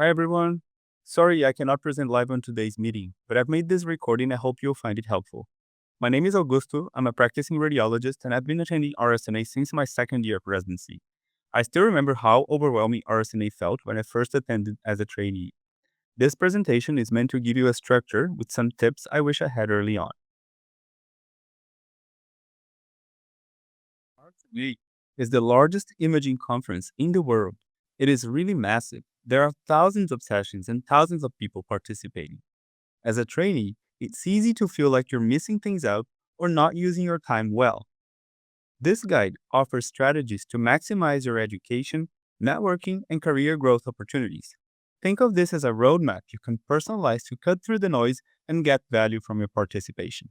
Hi everyone. Sorry I cannot present live on today's meeting, but I've made this recording. I hope you'll find it helpful. My name is Augusto. I'm a practicing radiologist and I've been attending RSNA since my second year of residency. I still remember how overwhelming RSNA felt when I first attended as a trainee. This presentation is meant to give you a structure with some tips I wish I had early on. RSNA is the largest imaging conference in the world. It is really massive. There are thousands of sessions and thousands of people participating. As a trainee, it's easy to feel like you're missing things out or not using your time well. This guide offers strategies to maximize your education, networking, and career growth opportunities. Think of this as a roadmap you can personalize to cut through the noise and get value from your participation.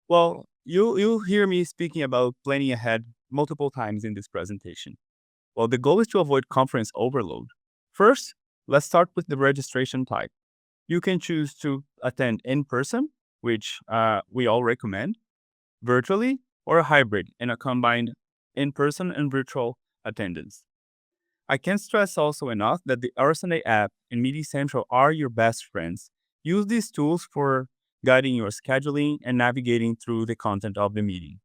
Well, you'll hear me speaking about planning ahead multiple times in this presentation. Well, the goal is to avoid conference overload. First, let's start with the registration type. You can choose to attend in person, which we all recommend, virtually, or a hybrid in a combined in person and virtual attendance. I can't stress also enough that the RSNA app and Media Central are your best friends. Use these tools for guiding your scheduling and navigating through the content of the meeting.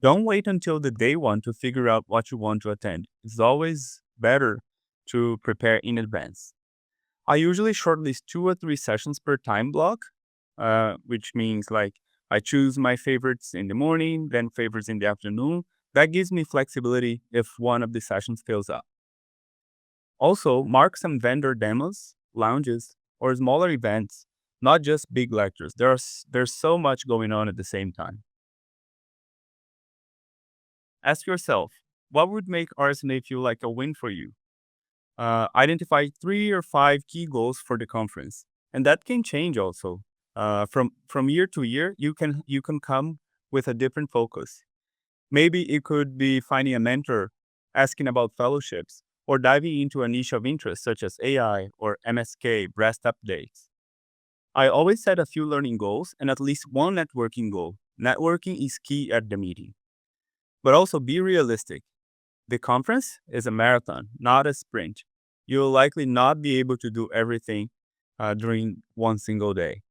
Don't wait until the day one to figure out what you want to attend. It's always better to prepare in advance. I usually shortlist 2 or 3 sessions per time block, which means like I choose my favorites in the morning, then favorites in the afternoon. That gives me flexibility if one of the sessions fills up. Also, mark some vendor demos, lounges, or smaller events, not just big lectures. There's so much going on at the same time. Ask yourself, what would make RSNA feel like a win for you? Identify 3 or 5 key goals for the conference, and that can change also. From year to year, you can come with a different focus. Maybe it could be finding a mentor, asking about fellowships, or diving into a niche of interest such as AI or MSK breast updates. I always set a few learning goals and at least one networking goal. Networking is key at the meeting, but also be realistic. The conference is a marathon, not a sprint. You'll likely not be able to do everything during one single day.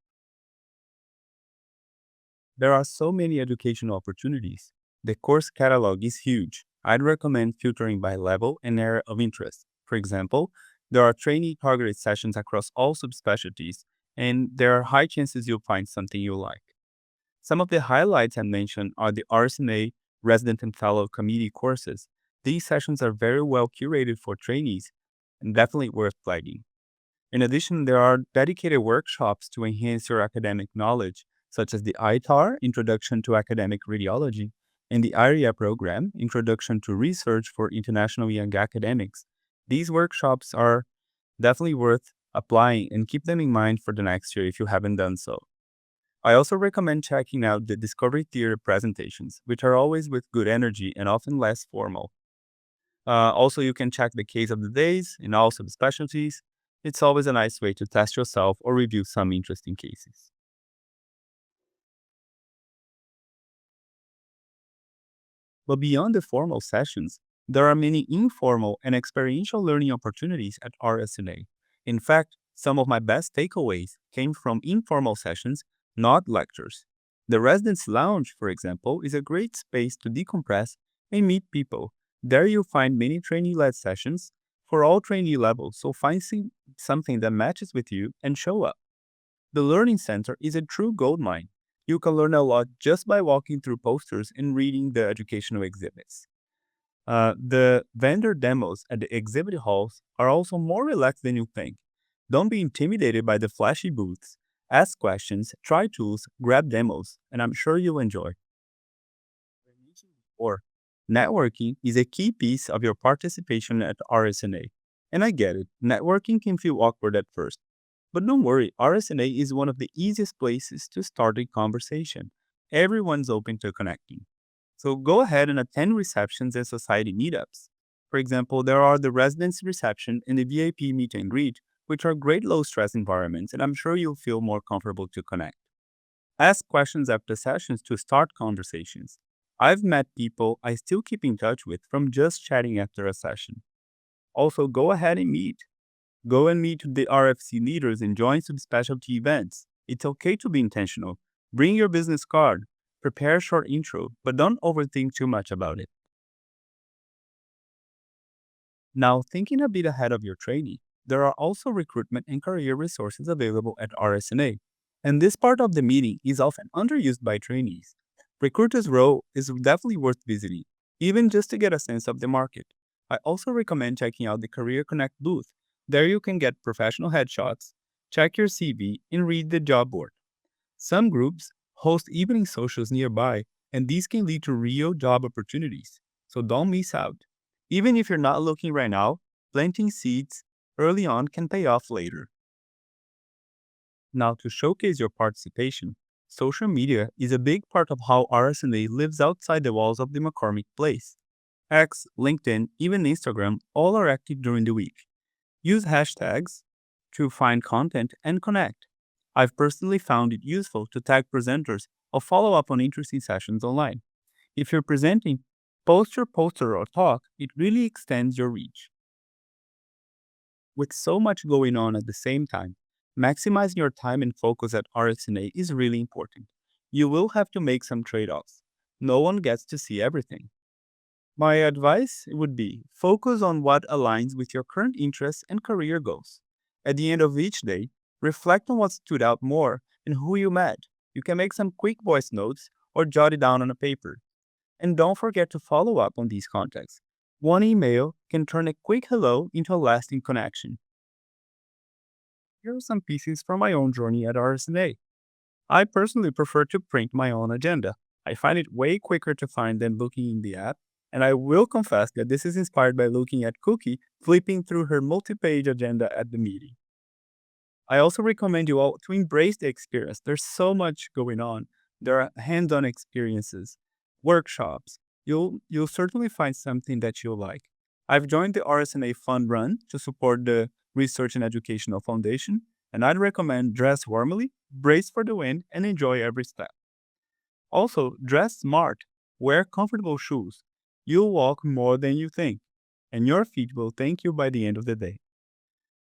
There are so many educational opportunities. The course catalog is huge. I'd recommend filtering by level and area of interest. For example, there are trainee targeted sessions across all subspecialties, and there are high chances you'll find something you like. Some of the highlights I mentioned are the RSNA Resident and Fellow Committee courses. These sessions are very well curated for trainees and definitely worth flagging. In addition, there are dedicated workshops to enhance your academic knowledge, such as the ITAR, Introduction to Academic Radiology, and the ARIA program, Introduction to Research for International Young Academics. These workshops are definitely worth applying and keep them in mind for the next year if you haven't done so. I also recommend checking out the Discovery Theater presentations, which are always with good energy and often less formal. Also, you can check the case of the days in all subspecialties. It's always a nice way to test yourself or review some interesting cases. But beyond the formal sessions, there are many informal and experiential learning opportunities at RSNA. In fact, some of my best takeaways came from informal sessions, not lectures. The Residence Lounge, for example, is a great space to decompress and meet people. There you'll find many trainee-led sessions for all trainee levels, so find something that matches with you and show up. The Learning Center is a true goldmine. You can learn a lot just by walking through posters and reading the educational exhibits. The vendor demos at the exhibit halls are also more relaxed than you think. Don't be intimidated by the flashy booths. Ask questions, try tools, grab demos, and I'm sure you'll enjoy. Or networking is a key piece of your participation at RSNA. And I get it, networking can feel awkward at first. But don't worry, RSNA is one of the easiest places to start a conversation. Everyone's open to connecting. So go ahead and attend receptions and society meetups. For example, there are the residence reception and the VIP meet and greet, which are great low stress environments, and I'm sure you'll feel more comfortable to connect. Ask questions after sessions to start conversations. I've met people I still keep in touch with from just chatting after a session. Also, go ahead and meet. Go and meet the RFC leaders and join some specialty events. It's okay to be intentional. Bring your business card. Prepare a short intro, but don't overthink too much about it. Now, thinking a bit ahead of your trainee, there are also recruitment and career resources available at RSNA. And this part of the meeting is often underused by trainees. Recruiters' Row is definitely worth visiting, even just to get a sense of the market. I also recommend checking out the Career Connect booth. There you can get professional headshots, check your CV, and read the job board. Some groups host evening socials nearby, and these can lead to real job opportunities. So don't miss out. Even if you're not looking right now, planting seeds early on can pay off later. Now, to showcase your participation, social media is a big part of how RSNA lives outside the walls of the McCormick Place. X, LinkedIn, even Instagram all are active during the week. Use hashtags to find content and connect. I've personally found it useful to tag presenters or follow up on interesting sessions online. If you're presenting, post your poster or talk, it really extends your reach. With so much going on at the same time, maximizing your time and focus at RSNA is really important. You will have to make some trade offs. No one gets to see everything. My advice would be focus on what aligns with your current interests and career goals. At the end of each day, reflect on what stood out more and who you met. You can make some quick voice notes or jot it down on a paper. And don't forget to follow up on these contacts. One email can turn a quick hello into a lasting connection. Here are some pieces from my own journey at RSNA. I personally prefer to print my own agenda. I find it way quicker to find than looking in the app, and I will confess that this is inspired by looking at Cookie flipping through her multi-page agenda at the meeting. I also recommend you all to embrace the experience. There's so much going on. There are hands-on experiences, workshops. You'll certainly find something that you'll like. I've joined the RSNA Fund Run to support the Research and Educational Foundation, and I'd recommend dress warmly, brace for the wind, and enjoy every step. Also, dress smart. Wear comfortable shoes. You'll walk more than you think, and your feet will thank you by the end of the day.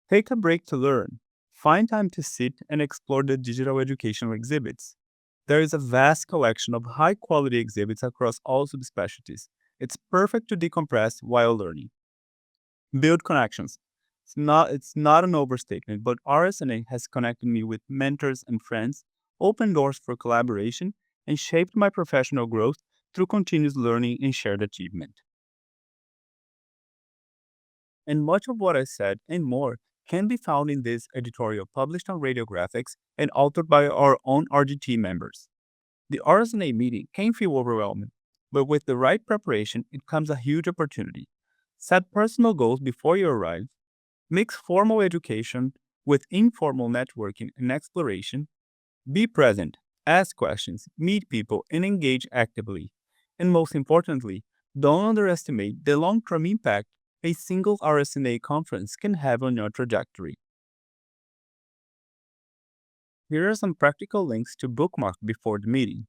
Take a break to learn. Find time to sit and explore the digital educational exhibits. There is a vast collection of high quality exhibits across all subspecialties. It's perfect to decompress while learning. Build connections. It's not an overstatement, but RSNA has connected me with mentors and friends, opened doors for collaboration, and shaped my professional growth through continuous learning and shared achievement. And much of what I said and more can be found in this editorial published on RadioGraphics and authored by our own RGT members. The RSNA meeting can feel overwhelming, but with the right preparation, it comes a huge opportunity. Set personal goals before you arrive, mix formal education with informal networking and exploration, be present, ask questions, meet people, and engage actively. And most importantly, don't underestimate the long term impact a single RSNA conference can have on your trajectory. Here are some practical links to bookmark before the meeting.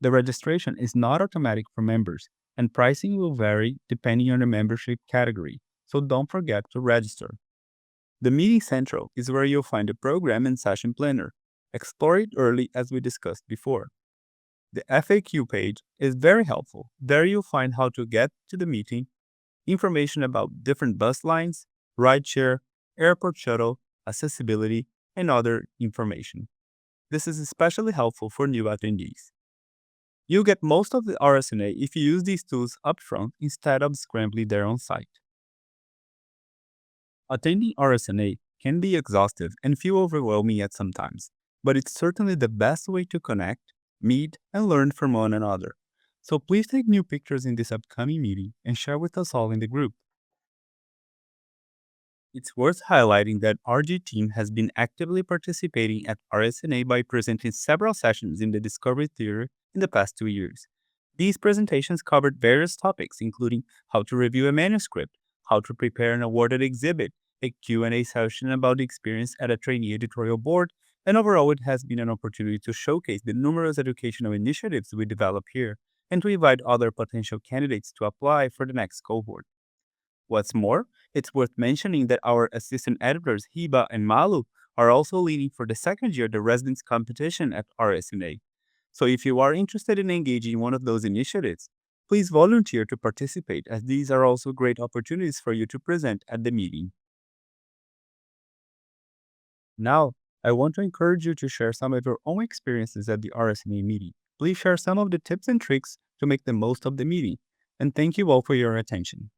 The registration is not automatic for members, and pricing will vary depending on the membership category, so don't forget to register. The Meeting Central is where you'll find the program and session planner. Explore it early as we discussed before. The FAQ page is very helpful. There you'll find how to get to the meeting, information about different bus lines, rideshare, airport shuttle, accessibility, and other information. This is especially helpful for new attendees. You'll get most of the RSNA if you use these tools upfront instead of scrambling there on site. Attending RSNA can be exhaustive and feel overwhelming at some times, but it's certainly the best way to connect, meet, and learn from one another. So please take new pictures in this upcoming meeting and share with us all in the group. It's worth highlighting that RG team has been actively participating at RSNA by presenting several sessions in the Discovery Theater in the past 2 years. These presentations covered various topics, including how to review a manuscript, how to prepare an awarded exhibit, a Q&A session about the experience at a trainee editorial board, and overall it has been an opportunity to showcase the numerous educational initiatives we develop here. and to invite other potential candidates to apply for the next cohort. What's more, it's worth mentioning that our assistant editors Hiba and Malu are also leading for the second year the residence competition at RSNA. So if you are interested in engaging in one of those initiatives, please volunteer to participate, as these are also great opportunities for you to present at the meeting. Now, I want to encourage you to share some of your own experiences at the RSNA meeting. Please share some of the tips and tricks to make the most of the meeting. And thank you all for your attention.